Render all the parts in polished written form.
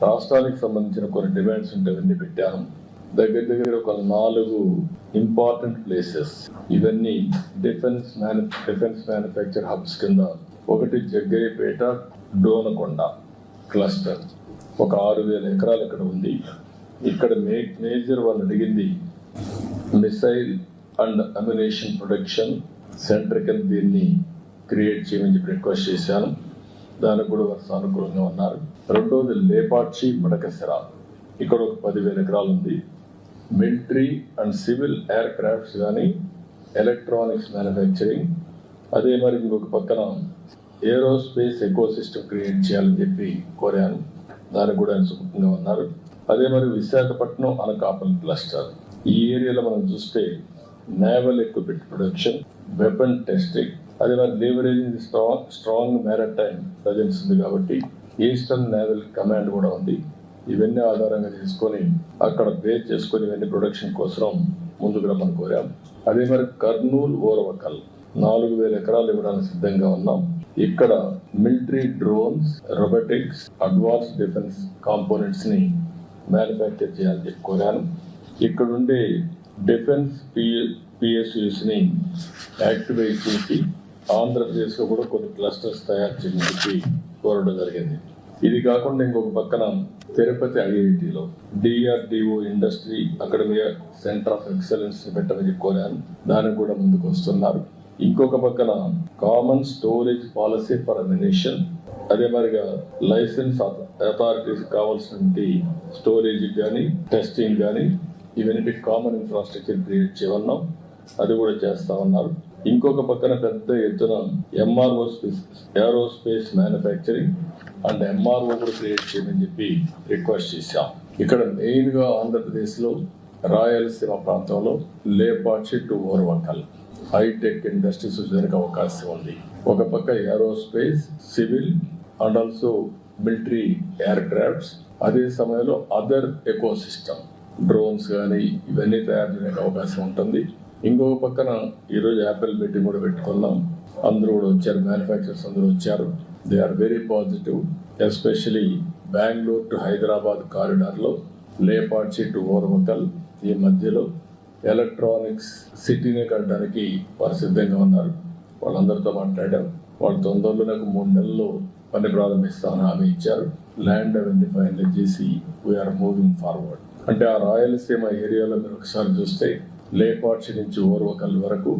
రాష్ట్రానికి సంబంధించిన కొన్ని డిమాండ్స్ ఉంటే అవన్నీ పెట్టాను. దగ్గర ఒక 4 ఇంపార్టెంట్ ప్లేసెస్. ఇవన్నీ డిఫెన్స్ మ్యానుఫ్యాక్చర్ హబ్స్ కింద. ఒకటి జగ్గయ్యపేట డోనకొండ క్లస్టర్, ఒక 6,000 ఎకరాలు ఇక్కడ ఉంది. ఇక్కడ మేజర్ వాళ్ళు అడిగింది missile and ammunition production centre కింద దీన్ని క్రియేట్ చేయమని చెప్పి రిక్వెస్ట్ చేశాను. దానికి కూడా వారు సానుకూలంగా ఉన్నారు. రెండోది లేపాక్షి మడకసిర, ఇక్కడ ఒక 10,000 ఎకరాలు ఉంది. Military and civil air crafts కానీ ఎలక్ట్రానిక్స్ మ్యానుఫ్యాక్చరింగ్, అదే మరి ఇంకొక పక్కన ఏరోస్పేస్ ఎకో సిస్టమ్ క్రియేట్ చేయాలని చెప్పి కోరాను. దానికి కూడా ఆయన సుఖంగా ఉన్నారు. అదే మరి విశాఖపట్నం అనకాపల్లి క్లస్టర్, ఈ ఏరియాలో మనం చూస్తే naval equipment production, weapon testing, అదే మరి లీవరేజింగ్ స్ట్రాంగ్ మ్యారిటైమ్ ప్రజెన్స్ ఉంది కాబట్టి ఈస్టర్న్ నేవల్ కమాండ్ కూడా ఉంది. ఇవన్నీ ఆధారంగా చేసుకొని అక్కడ బేస్ చేసుకొని ఇవన్నీ ప్రొడక్షన్ కోసం ముందుకు రమ్మని కోరాం. అదే మరి కర్నూలు ఓరవకల్ 4,000 ఎకరాలు ఇవ్వడానికి సిద్ధంగా ఉన్నాం. ఇక్కడ military drones, robotics, advance defence components ని మ్యానుఫ్యాక్చర్ చేయాలని చెప్పి కోరాను. ఇక్కడ ఉండే డిఫెన్స్ పిఎస్యూస్ ని యాక్టివేట్ చేసి ఆంధ్రప్రదేశ్ లో కూడా కొన్ని క్లస్టర్స్ తయారు చేయని చెప్పి కోరడం జరిగింది. ఇది కాకుండా ఇంకొక పక్కన తిరుపతి ఐఐటిలో DRDO industry academy centre of excellence పెట్టమని చెప్పి కోరాను. దానికి కూడా ముందుకు వస్తున్నారు. ఇంకొక పక్కన common storage policy for ammunition, అదే మరిగా లైసెన్స్ అథారిటీస్ కావాల్సినటువంటి స్టోరేజ్ కానీ టెస్టింగ్ కానీ ఇవన్నీ కామన్ ఇన్ఫ్రాస్ట్రక్చర్ క్రియేట్ చేయమన్నాం. అది కూడా చేస్తా ఉన్నారు. ఇంకొక పక్కన పెద్ద ఎత్తున ఏరోస్పేస్ మ్యానుఫ్యాక్చరింగ్ అండ్ ఎంఆర్ఓ కూడా క్రియేట్ చేయమని చెప్పి రిక్వెస్ట్ చేశాం. ఇక్కడ మెయిన్ గా ఆంధ్రప్రదేశ్ లో రాయలసీమ ప్రాంతంలో Lepakshi to Orvakal hi-tech industries చేయడానికి అవకాశం ఉంది. ఒక పక్క aerospace, civil and also military aircrafts, అదే సమయంలో అదర్ ఎకో సిస్టమ్ డ్రోన్స్ కానీ ఇవన్నీ తయారు చేయడానికి అవకాశం ఉంటుంది. ఇంకొక పక్కన ఈరోజు యాపిల్ మీటింగ్ కూడా పెట్టుకున్నాం. అందరూ కూడా వచ్చారు, మ్యానుఫ్యాక్చరర్స్ అందరూ వచ్చారు. They are very positive. Especially Bengaluru to Hyderabad corridor లో లేపాక్షి టు ఓర్వకల్ ఈ మధ్యలో ఎలక్ట్రానిక్స్ సిటీనే కట్టడానికి వారు సిద్ధంగా ఉన్నారు. వాళ్ళందరితో మాట్లాడాం. వాళ్ళు తొందరలో నాకు 3 నెలల్లో పని ప్రారంభిస్తామని హామీ ఇచ్చారు. ల్యాండ్ అవన్నీ ఫైనల్ చేసి వీఆర్ మూవింగ్ ఫార్వర్డ్. అంటే ఆ రాయలసీమ ఏరియాలో మీరు ఒకసారి చూస్తే లేపాక్షి నుంచి ఓర్వకల్ వరకు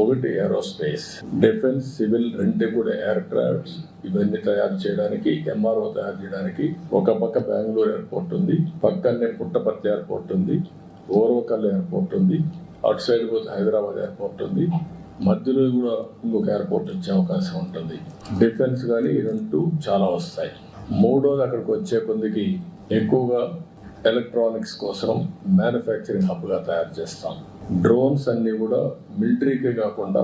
ఒకటి ఏరోస్పేస్, డిఫెన్స్, సివిల్ రెండు కూడా ఎయిర్ క్రాఫ్ట్స్ ఇవన్నీ తయారు చేయడానికి, ఎంఆర్ఓ తయారు చేయడానికి ఒక పక్క బెంగళూరు ఎయిర్పోర్ట్ ఉంది, పక్కనే పుట్టపర్తి ఎయిర్పోర్ట్ ఉంది, ఓర్వకల్ ఎయిర్పోర్ట్ ఉంది, అటు సైడ్ పోతే హైదరాబాద్ ఎయిర్పోర్ట్ ఉంది, మధ్యలో కూడా ఇంకొక ఎయిర్పోర్ట్ వచ్చే అవకాశం ఉంటుంది. డిఫెన్స్ కానీ ఈ రెండు చాలా వస్తాయి. మూడోది అక్కడికి వచ్చే కొందికి ఎక్కువగా ఎలక్ట్రానిక్స్ కోసం మ్యానుఫ్యాక్చరింగ్ హబ్ గా తయారు చేస్తాం. డ్రోన్స్ అన్ని కూడా మిలిటరీకే కాకుండా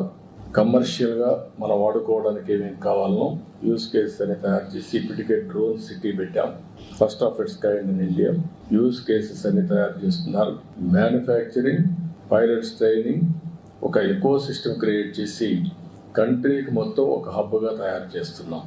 కమర్షియల్ గా మనం వాడుకోవడానికి ఏమేమి కావాలనో యూస్ కేసెస్ అని తయారు చేసి ఇప్పటికే డ్రోన్ సిటీ పెట్టాం. First of it's kind in India. Use cases అన్ని తయారు చేస్తున్నారు. మ్యానుఫ్యాక్చరింగ్, పైలట్స్ ట్రైనింగ్, ఒక ఎకో సిస్టమ్ క్రియేట్ చేసి కంట్రీకి మొత్తం ఒక హబ్ గా తయారు చేస్తున్నాం.